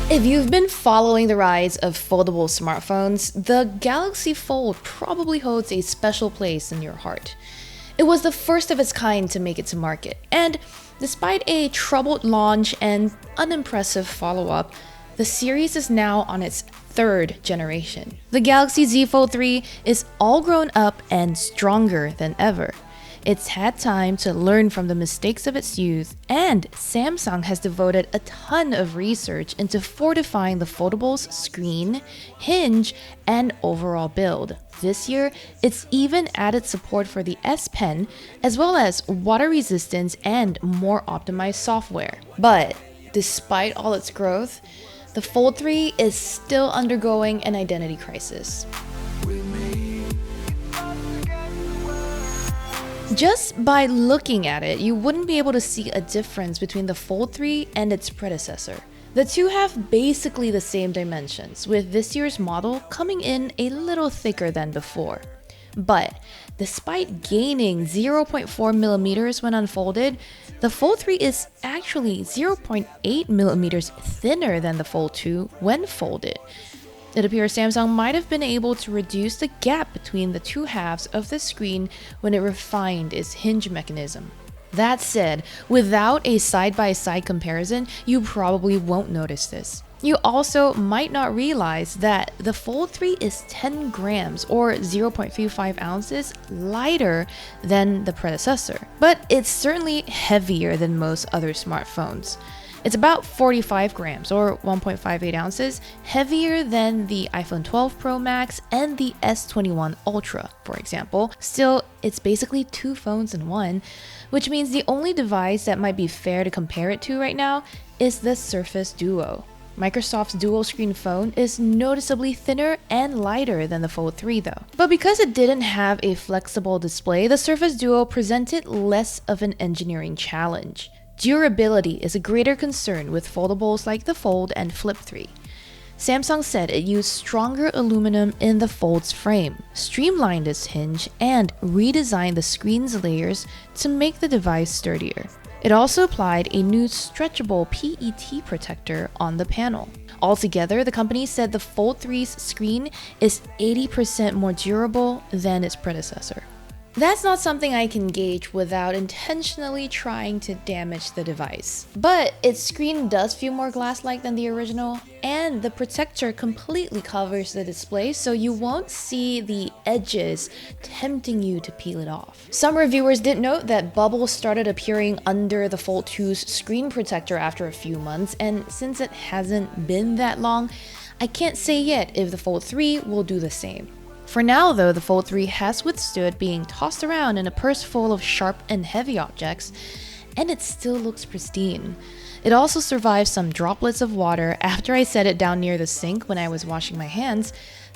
If you've been following the rise of foldable smartphones, the Galaxy Fold probably holds a special place in your heart. It was the first of its kind to make it to market, and despite a troubled launch and unimpressive follow-up, the series is now on its third generation. The Galaxy Z Fold 3 is all grown up and stronger than ever. It's had time to learn from the mistakes of its youth, and Samsung has devoted a ton of research into fortifying the foldable's screen, hinge, and overall build. This year, it's even added support for the S Pen, as well as water resistance and more optimized software. But despite all its growth, the Fold 3 is still undergoing an identity crisis. Just by looking at it, you wouldn't be able to see a difference between the Fold 3 and its predecessor. The two have basically the same dimensions, with this year's model coming in a little thicker than before. But despite gaining 0.4mm when unfolded, the Fold 3 is actually 0.8mm thinner than the Fold 2 when folded. It appears Samsung might have been able to reduce the gap between the two halves of the screen when it refined its hinge mechanism. That said, without a side-by-side comparison, you probably won't notice this. You also might not realize that the Fold 3 is 10 grams or 0.35 ounces lighter than the predecessor, but it's certainly heavier than most other smartphones. It's about 45 grams or 1.58 ounces heavier than the iPhone 12 Pro Max and the S21 Ultra, for example. Still, it's basically two phones in one, which means the only device that might be fair to compare it to right now is the Surface Duo. Microsoft's dual-screen phone is noticeably thinner and lighter than the Fold 3 though. But because it didn't have a flexible display, the Surface Duo presented less of an engineering challenge. Durability is a greater concern with foldables like the Fold and Flip 3. Samsung said it used stronger aluminum in the Fold's frame, streamlined its hinge, and redesigned the screen's layers to make the device sturdier. It also applied a new stretchable PET protector on the panel. Altogether, the company said the Fold 3's screen is 80% more durable than its predecessor. That's not something I can gauge without intentionally trying to damage the device. But its screen does feel more glass-like than the original, and the protector completely covers the display so you won't see the edges tempting you to peel it off. Some reviewers did note that bubbles started appearing under the Fold 2's screen protector after a few months, and since it hasn't been that long, I can't say yet if the Fold 3 will do the same. For now though, the Fold 3 has withstood being tossed around in a purse full of sharp and heavy objects, and it still looks pristine. It also survived some droplets of water after I set it down near the sink when I was washing my hands,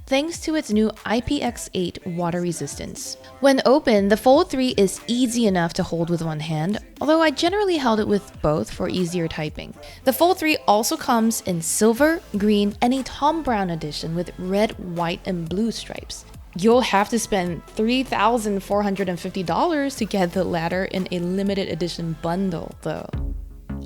thanks to its new IPX8 water resistance. When open, the Fold 3 is easy enough to hold with one hand, although I generally held it with both for easier typing. The Fold 3 also comes in silver, green, and a Tom Brown edition with red, white, and blue stripes. You'll have to spend $3,450 to get the latter in a limited edition bundle, though.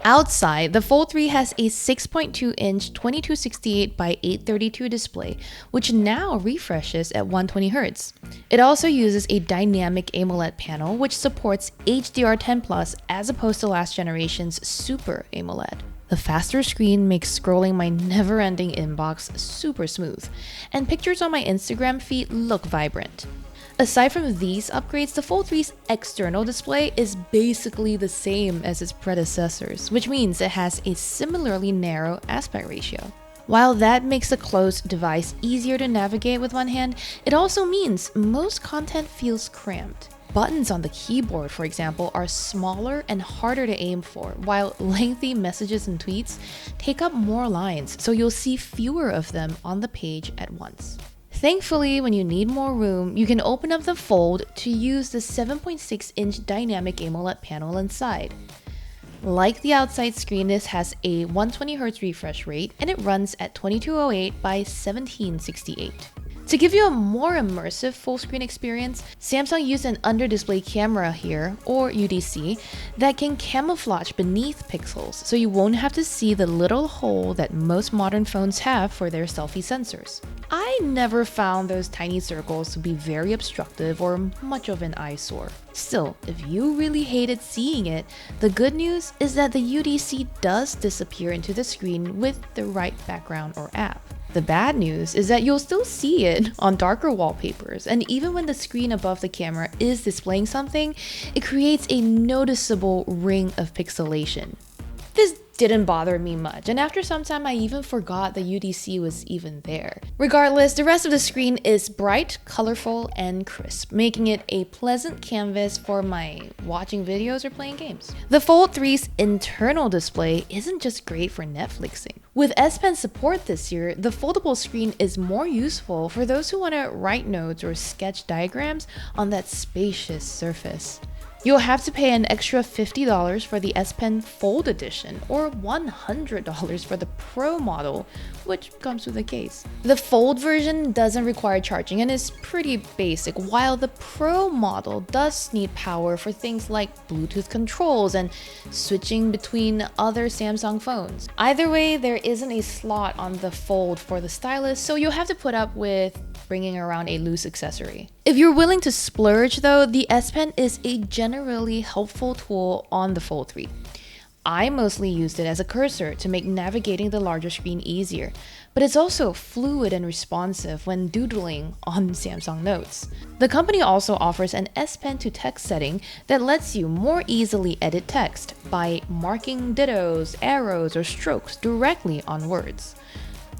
Outside, the Fold 3 has a 6.2-inch 2268 by 832 display, which now refreshes at 120Hz. It also uses a dynamic AMOLED panel, which supports HDR10+ as opposed to last generation's Super AMOLED. The faster screen makes scrolling my never-ending inbox super smooth, and pictures on my Instagram feed look vibrant. Aside from these upgrades, the Fold 3's external display is basically the same as its predecessors, which means it has a similarly narrow aspect ratio. While that makes the closed device easier to navigate with one hand, it also means most content feels cramped. Buttons on the keyboard, for example, are smaller and harder to aim for, while lengthy messages and tweets take up more lines, so you'll see fewer of them on the page at once. Thankfully, when you need more room, you can open up the Fold to use the 7.6-inch dynamic AMOLED panel inside. Like the outside screen, this has a 120Hz refresh rate and it runs at 2208 by 1768. To give you a more immersive full screen experience, Samsung used an under-display camera here, or UDC, that can camouflage beneath pixels so you won't have to see the little hole that most modern phones have for their selfie sensors. I never found those tiny circles to be very obstructive or much of an eyesore. Still, if you really hated seeing it, the good news is that the UDC does disappear into the screen with the right background or app. The bad news is that you'll still see it on darker wallpapers, and even when the screen above the camera is displaying something, it creates a noticeable ring of pixelation. This didn't bother me much, and after some time I even forgot the UDC was even there. Regardless, the rest of the screen is bright, colorful, and crisp, making it a pleasant canvas for my watching videos or playing games. The Fold 3's internal display isn't just great for Netflixing. With S Pen support this year, the foldable screen is more useful for those who want to write notes or sketch diagrams on that spacious surface. You'll have to pay an extra $50 for the S Pen Fold Edition or $100 for the Pro model, which comes with a case. The Fold version doesn't require charging and is pretty basic, while the Pro model does need power for things like Bluetooth controls and switching between other Samsung phones. Either way, there isn't a slot on the Fold for the stylus, so you'll have to put up with bringing around a loose accessory. If you're willing to splurge though, the S Pen is a generally helpful tool on the Fold 3. I mostly used it as a cursor to make navigating the larger screen easier, but it's also fluid and responsive when doodling on Samsung Notes. The company also offers an S Pen to text setting that lets you more easily edit text by marking dittos, arrows, or strokes directly on words.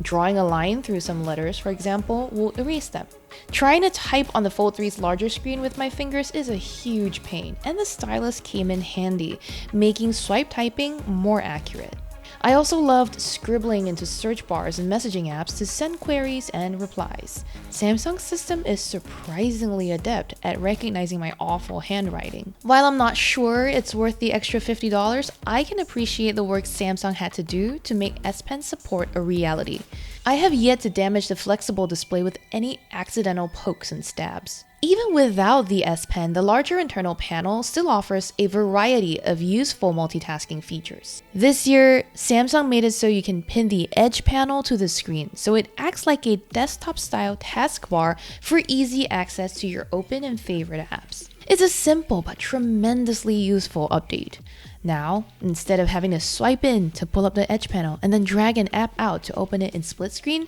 Drawing a line through some letters, for example, will erase them. Trying to type on the Fold 3's larger screen with my fingers is a huge pain, and the stylus came in handy, making swipe typing more accurate. I also loved scribbling into search bars and messaging apps to send queries and replies. Samsung's system is surprisingly adept at recognizing my awful handwriting. While I'm not sure it's worth the extra $50, I can appreciate the work Samsung had to do to make S Pen support a reality. I have yet to damage the flexible display with any accidental pokes and stabs. Even without the S Pen, the larger internal panel still offers a variety of useful multitasking features. This year, Samsung made it so you can pin the edge panel to the screen, so it acts like a desktop-style taskbar for easy access to your open and favorite apps. It's a simple but tremendously useful update. Now, instead of having to swipe in to pull up the edge panel and then drag an app out to open it in split screen,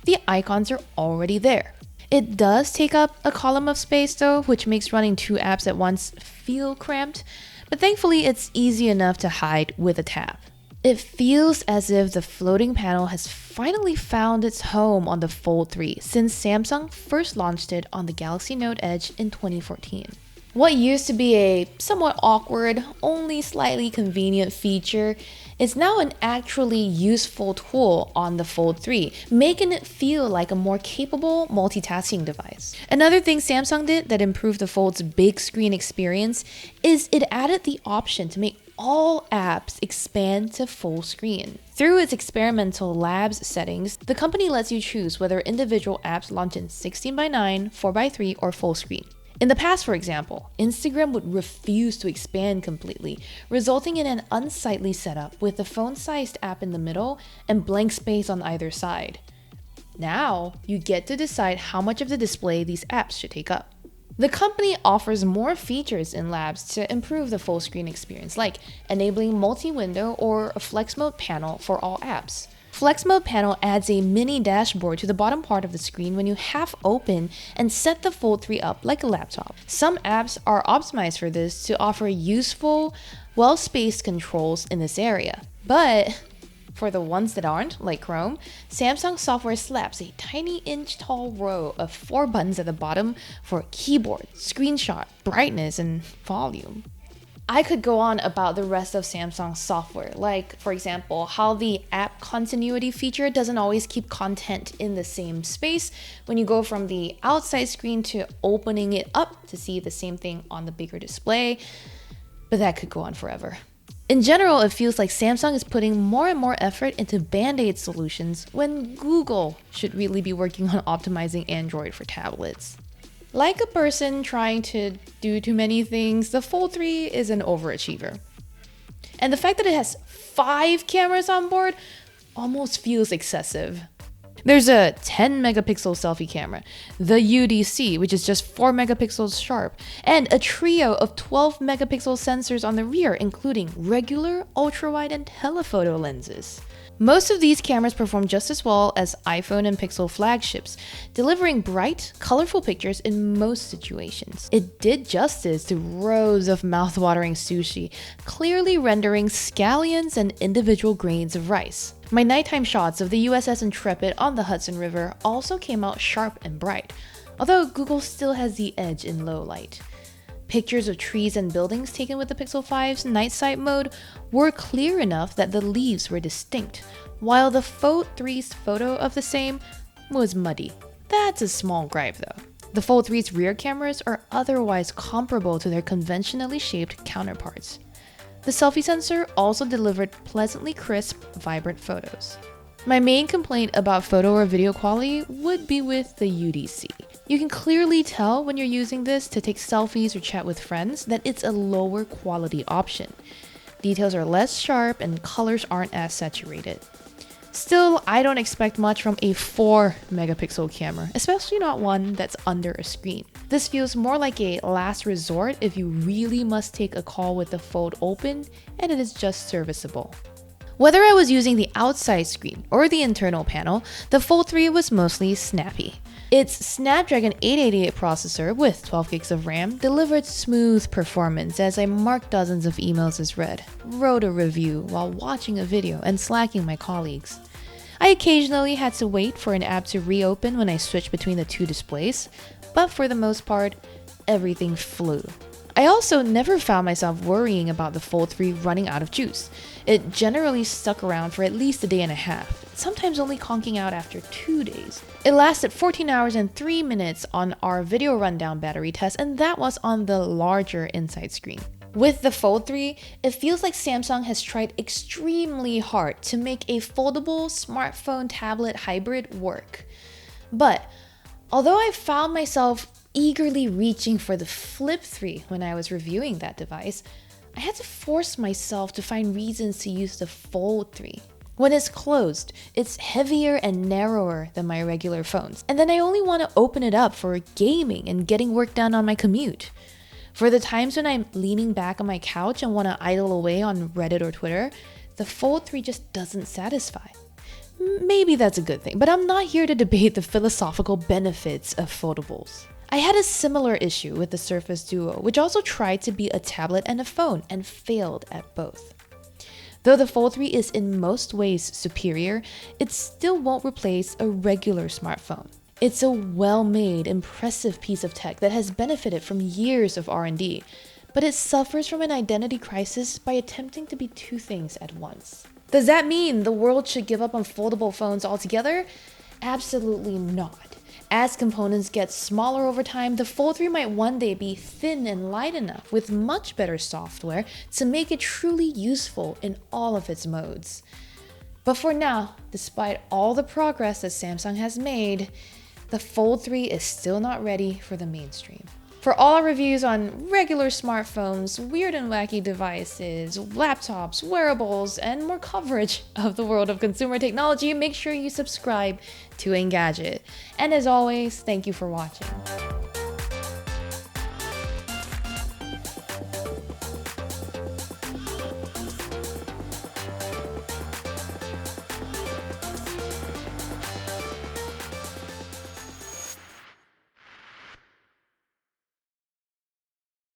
the icons are already there. It does take up a column of space though, which makes running two apps at once feel cramped, but thankfully it's easy enough to hide with a tap. It feels as if the floating panel has finally found its home on the Fold 3 since Samsung first launched it on the Galaxy Note Edge in 2014. What used to be a somewhat awkward, only slightly convenient feature is now an actually useful tool on the Fold 3, making it feel like a more capable multitasking device. Another thing Samsung did that improved the Fold's big screen experience is it added the option to make all apps expand to full screen. Through its experimental labs settings, the company lets you choose whether individual apps launch in 16:9, 4:3, or full screen. In the past, for example, Instagram would refuse to expand completely, resulting in an unsightly setup with the phone-sized app in the middle and blank space on either side. Now, you get to decide how much of the display these apps should take up. The company offers more features in labs to improve the full screen experience, like enabling multi-window or a flex mode panel for all apps. Flex Mode panel adds a mini dashboard to the bottom part of the screen when you half open and set the Fold 3 up like a laptop. Some apps are optimized for this to offer useful, well-spaced controls in this area. But for the ones that aren't, like Chrome, Samsung software slaps a tiny inch-tall row of 4 buttons at the bottom for keyboard, screenshot, brightness, and volume. I could go on about the rest of Samsung's software, like, for example, how the app continuity feature doesn't always keep content in the same space when you go from the outside screen to opening it up to see the same thing on the bigger display, but that could go on forever. In general, it feels like Samsung is putting more and more effort into band-aid solutions when Google should really be working on optimizing Android for tablets. Like a person trying to do too many things, the Fold 3 is an overachiever. And the fact that it has 5 cameras on board almost feels excessive. There's a 10 megapixel selfie camera, the UDC, which is just 4 megapixels sharp, and a trio of 12 megapixel sensors on the rear, including regular, ultrawide, and telephoto lenses. Most of these cameras perform just as well as iPhone and Pixel flagships, delivering bright, colorful pictures in most situations. It did justice to rows of mouth-watering sushi, clearly rendering scallions and individual grains of rice. My nighttime shots of the USS Intrepid on the Hudson River also came out sharp and bright, although Google still has the edge in low light. Pictures of trees and buildings taken with the Pixel 5's night sight mode were clear enough that the leaves were distinct, while the Fold 3's photo of the same was muddy. That's a small gripe though. The Fold 3's rear cameras are otherwise comparable to their conventionally shaped counterparts. The selfie sensor also delivered pleasantly crisp, vibrant photos. My main complaint about photo or video quality would be with the UDC. You can clearly tell when you're using this to take selfies or chat with friends that it's a lower quality option. Details are less sharp and colors aren't as saturated. Still, I don't expect much from a 4 megapixel camera, especially not one that's under a screen. This feels more like a last resort if you really must take a call with the Fold open and it is just serviceable. Whether I was using the outside screen or the internal panel, the Fold 3 was mostly snappy. Its Snapdragon 888 processor with 12 gigs of RAM delivered smooth performance as I marked dozens of emails as read, wrote a review while watching a video, and slacking my colleagues. I occasionally had to wait for an app to reopen when I switched between the two displays, but for the most part, everything flew. I also never found myself worrying about the Fold 3 running out of juice. It generally stuck around for at least a day and a half, sometimes only conking out after 2 days. It lasted 14 hours and 3 minutes on our video rundown battery test, and that was on the larger inside screen. With the Fold 3, it feels like Samsung has tried extremely hard to make a foldable smartphone tablet hybrid work. But although I found myself eagerly reaching for the Flip 3 when I was reviewing that device, I had to force myself to find reasons to use the Fold 3. When it's closed, it's heavier and narrower than my regular phones, and then I only want to open it up for gaming and getting work done on my commute. For the times when I'm leaning back on my couch and want to idle away on Reddit or Twitter, the Fold 3 just doesn't satisfy. Maybe that's a good thing, but I'm not here to debate the philosophical benefits of foldables. I had a similar issue with the Surface Duo, which also tried to be a tablet and a phone and failed at both. Though the Fold 3 is in most ways superior, it still won't replace a regular smartphone. It's a well-made, impressive piece of tech that has benefited from years of R&D, but it suffers from an identity crisis by attempting to be two things at once. Does that mean the world should give up on foldable phones altogether? Absolutely not. As components get smaller over time, the Fold 3 might one day be thin and light enough with much better software to make it truly useful in all of its modes. But for now, despite all the progress that Samsung has made, the Fold 3 is still not ready for the mainstream. For all our reviews on regular smartphones, weird and wacky devices, laptops, wearables, and more coverage of the world of consumer technology, make sure you subscribe to Engadget. And as always, thank you for watching.